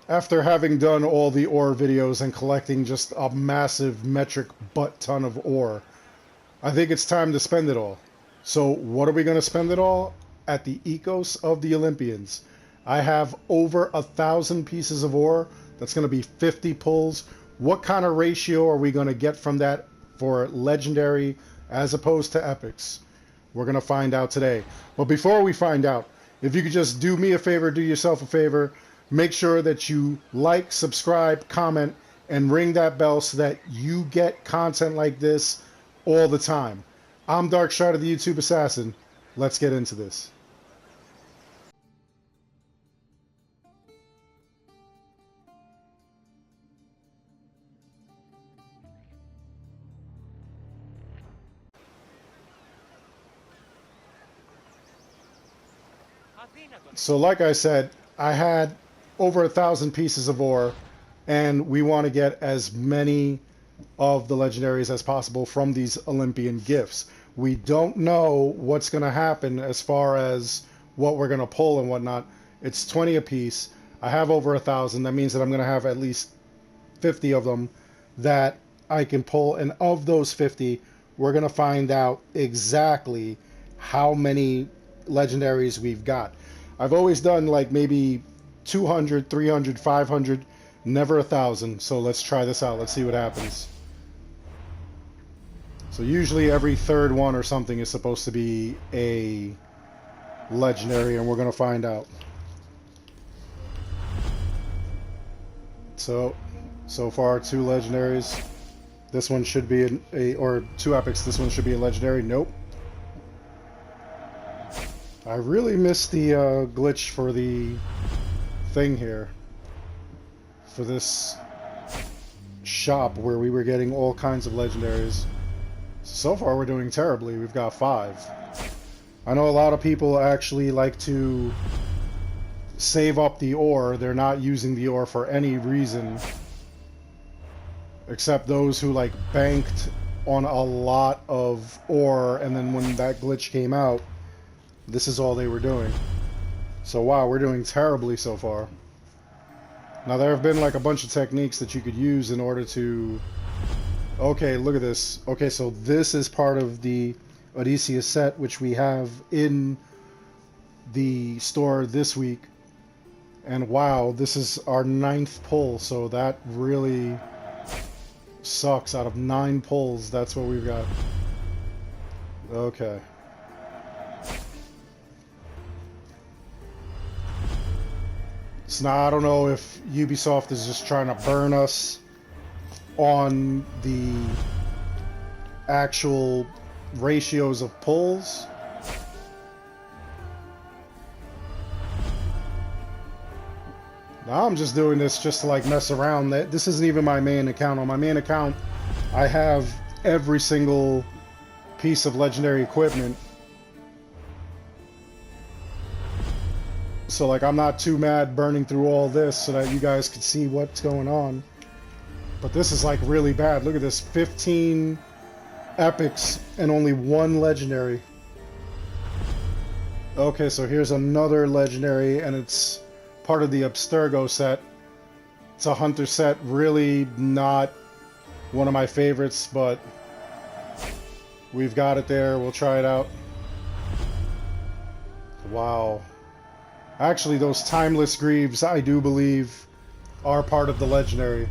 After having done all the ore videos and collecting just a massive metric butt ton of ore, I think it's time to spend it all. So what are we going to spend it all? At the Oikos of the Olympians. I have over 1,000 pieces of ore. That's going to be 50 pulls. What kind of ratio are we going to get from that for legendary as opposed to epics? We're going to find out today. But before we find out, if you could just do me a favor, do yourself a favor, make sure that you like, subscribe, comment, and ring that bell so that you get content like this all the time. I'm Dark Strider, the YouTube Assassin. Let's get into this. So like I said, I had over 1,000 pieces of ore, and we want to get as many of the legendaries as possible from these Olympian gifts. We don't know what's going to happen as far as what we're going to pull and whatnot. It's 20 a piece. I have over 1,000. That means that I'm going to have at least 50 of them that I can pull, and of those 50, we're going to find out exactly how many legendaries we've got. I've always done like maybe 200, 300, 500, never 1,000. So let's try this out. Let's see what happens. So usually every third one or something is supposed to be a legendary, and we're going to find out. So far 2 legendaries. This one should be or 2 epics. This one should be a legendary. Nope. I really missed the glitch for the thing here. For this shop where we were getting all kinds of legendaries. So far we're doing terribly. We've got 5. I know a lot of people actually like to save up the ore. They're not using the ore for any reason. Except those who like banked on a lot of ore, and then when that glitch came out, this is all they were doing. So wow, we're doing terribly so far. Now there have been like a bunch of techniques that you could use in order to... Okay, look at this. Okay, so this is part of the Odyssey set, which we have in the store this week. And wow, this is our 9th pull, so that really sucks. Out of 9 pulls, that's what we've got. Okay. So now I don't know if Ubisoft is just trying to burn us on the actual ratios of pulls. Now I'm just doing this just to like mess around. This isn't even my main account. On my main account, I have every single piece of legendary equipment. So like I'm not too mad burning through all this so that you guys could see what's going on. But this is like really bad. Look at this, 15 epics and only 1 legendary. Okay, so here's another legendary, and it's part of the Abstergo set. It's a hunter set, really not one of my favorites, but we've got it there. We'll try it out. Wow. Actually, those timeless greaves, I do believe, are part of the legendary.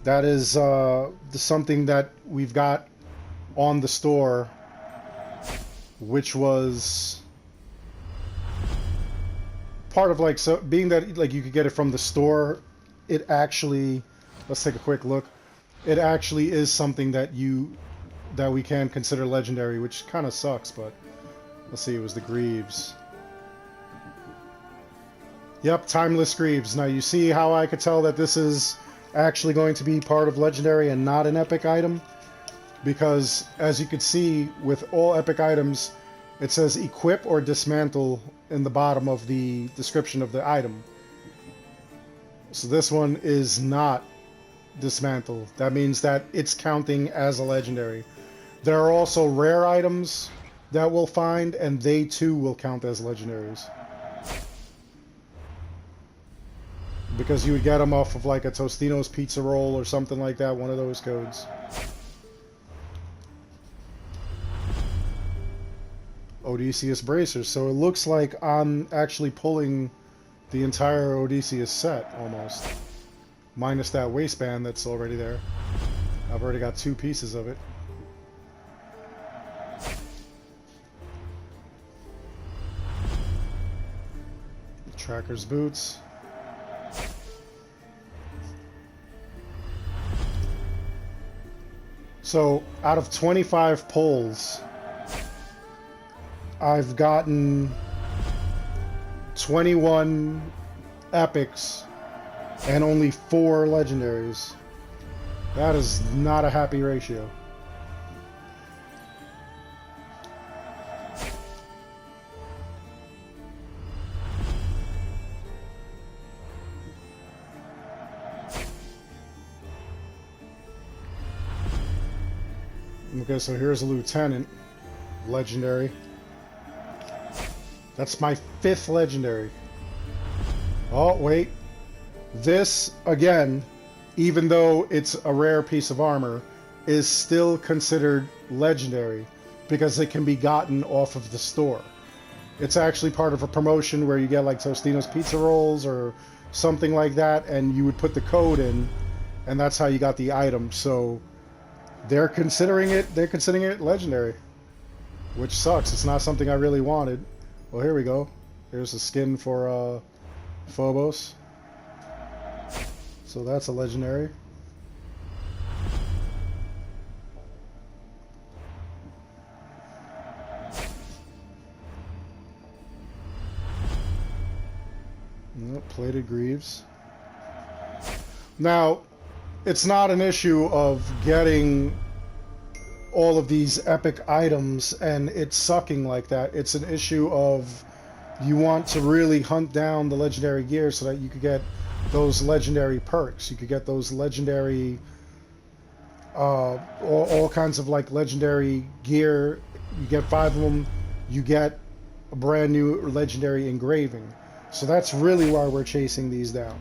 That is something that we've got on the store, which was part of like, so being that like you could get it from the store, it actually, let's take a quick look. It actually is something that we can consider legendary, which kind of sucks, but let's see, it was the greaves. Yep, timeless greaves. Now you see how I could tell that this is actually going to be part of legendary and not an epic item? Because as you can see with all epic items, it says equip or dismantle in the bottom of the description of the item. So this one is not dismantle. That means that it's counting as a legendary. There are also rare items that we'll find, and they too will count as legendaries. because you would get them off of like a Tostino's pizza roll or something like that, one of those codes. Odysseus bracers. So it looks like I'm actually pulling the entire Odysseus set almost, minus that waistband that's already there. I've already got 2 pieces of it. Tracker's boots. So out of 25 pulls, I've gotten 21 epics and only 4 legendaries. That is not a happy ratio. Okay, so here's a lieutenant, legendary. That's my 5th legendary. Oh, wait. This, again, even though it's a rare piece of armor, is still considered legendary because it can be gotten off of the store. It's actually part of a promotion where you get like Tostino's pizza rolls or something like that, and you would put the code in, and that's how you got the item. So they're considering it legendary, which sucks. It's not something I really wanted. Well, here we go. Here's a skin for Phobos. So that's a legendary. Nope, plated greaves. Now, it's not an issue of getting all of these epic items and it's sucking like that. It's an issue of you want to really hunt down the legendary gear so that you could get those legendary perks. You could get those legendary, all kinds of like legendary gear. You get 5 of them, you get a brand new legendary engraving. So that's really why we're chasing these down.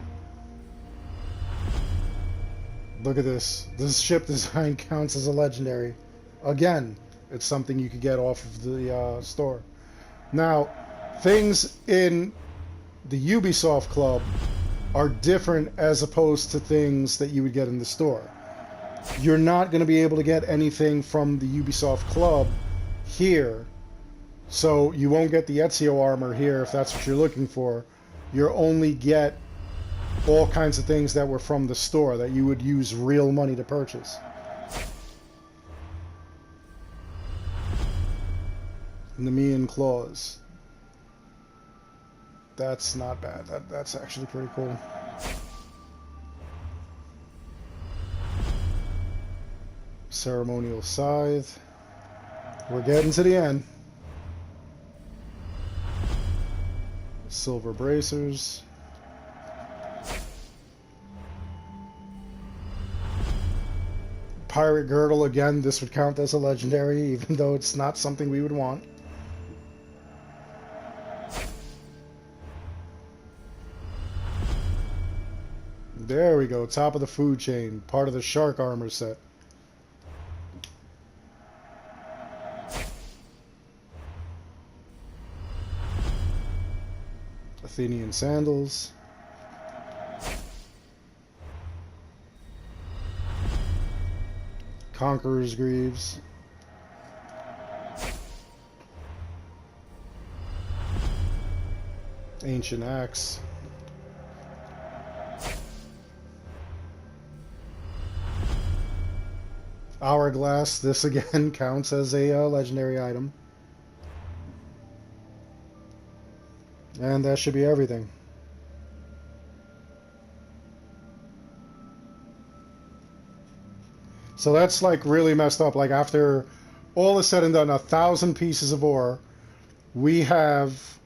Look at this. This ship design counts as a legendary. Again, it's something you could get off of the store. Now, things in the Ubisoft Club are different as opposed to things that you would get in the store. You're not going to be able to get anything from the Ubisoft Club here. So you won't get the Ezio armor here if that's what you're looking for. You'll only get all kinds of things that were from the store that you would use real money to purchase. Nemean claws. That's not bad. That's actually pretty cool. Ceremonial scythe. We're getting to the end. Silver bracers. Pirate girdle, again, this would count as a legendary, even though it's not something we would want. There we go, top of the food chain, part of the shark armor set. Athenian sandals. Conqueror's greaves. Ancient axe. Hourglass, this again counts as a legendary item. And that should be everything. So that's like really messed up. Like after all is said and done, 1,000 pieces of ore, we have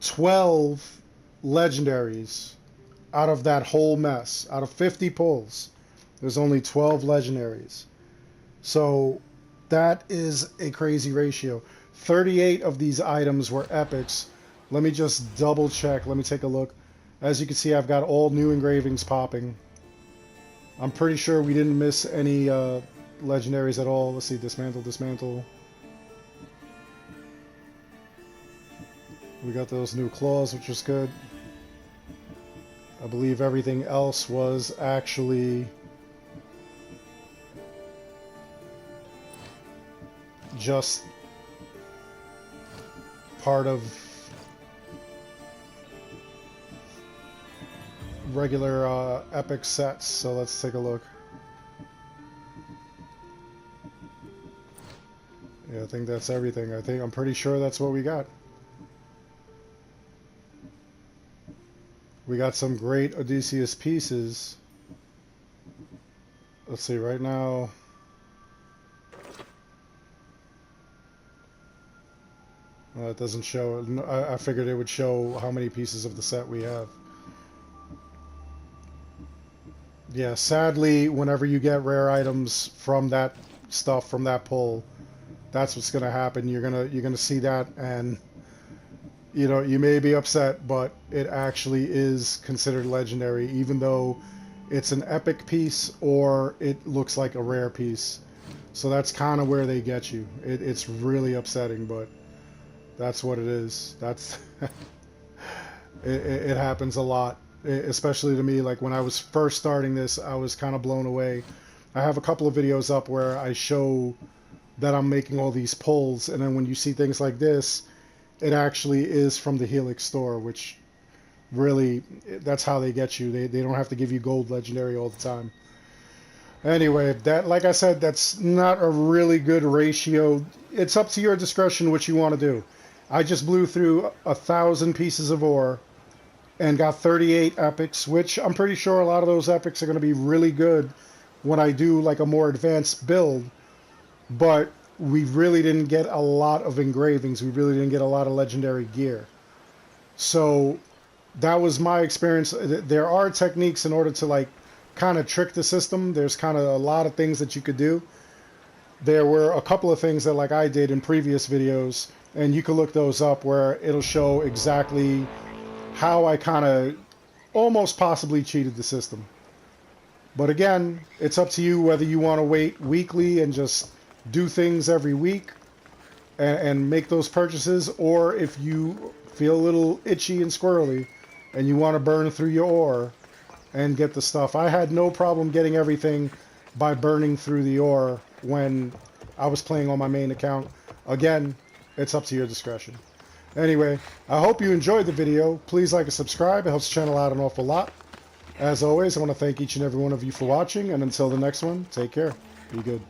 12 legendaries out of that whole mess. Out of 50 pulls, there's only 12 legendaries. So that is a crazy ratio. 38 of these items were epics. Let me just double check. Let me take a look. As you can see, I've got all new engravings popping. I'm pretty sure we didn't miss any legendaries at all. Let's see, dismantle, dismantle. We got those new claws, which was good. I believe everything else was actually just part of regular epic sets. So let's take a look. Yeah, I think that's everything. I'm pretty sure that's what we got. We got some great Odysseus pieces. Let's see, right now. It doesn't show. I figured it would show how many pieces of the set we have. Yeah, sadly, whenever you get rare items from that stuff, from that pull, that's what's gonna happen. You're gonna see that, and you know, you may be upset, but it actually is considered legendary, even though it's an epic piece or it looks like a rare piece. So that's kind of where they get you. It's really upsetting, but that's what it is. That's it happens a lot, especially to me. Like when I was first starting this, I was kind of blown away. I have a couple of videos up where I show that I'm making all these pulls, and then when you see things like this, it actually is from the Helix store, which really, that's how they get you. They don't have to give you gold legendary all the time. Anyway, that, like I said, that's not a really good ratio. It's up to your discretion what you want to do. I just blew through 1,000 pieces of ore and got 38 epics, which I'm pretty sure a lot of those epics are going to be really good when I do like a more advanced build. But we really didn't get a lot of engravings. We really didn't get a lot of legendary gear. So that was my experience. There are techniques in order to like kind of trick the system. There's kind of a lot of things that you could do. There were a couple of things that like I did in previous videos, and you can look those up where it'll show exactly how I kind of almost possibly cheated the system. But again, it's up to you whether you want to wait weekly and just do things every week and make those purchases, or if you feel a little itchy and squirrely and you want to burn through your ore and get the stuff. I had no problem getting everything by burning through the ore when I was playing on my main account. Again, it's up to your discretion. Anyway, I hope you enjoyed the video. Please like and subscribe. It helps the channel out an awful lot. As always, I want to thank each and every one of you for watching, and until the next one, take care. Be good.